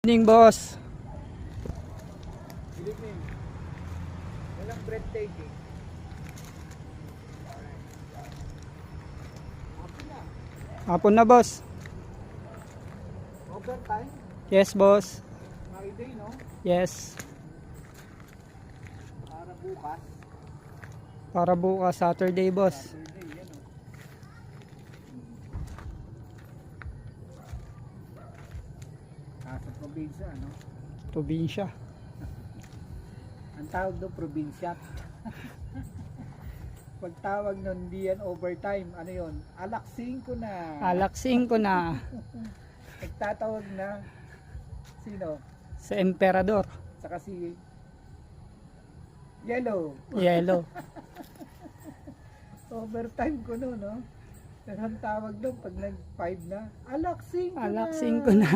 Evening, boss. Good evening. Walang breathtaking. Hapon na, boss. Overtime? Yes, boss. Friday, no? Yes. Para bukas. Para bukas, Saturday, boss. Saturday, yan o. Sa probinsya, no? Probinsya. Ang tawag doon, probinsya. Pag tawag nun, hindi yan overtime. Ano yun? Alaksing ko na. Alaksing ko na Nagtatawag na. Sino? sa Emperador. Saka si Yellow. Yellow. Overtime ko no, no? Pero ang tawag doon pag nag 5 na, alaksing ko na. Alaksing ko na.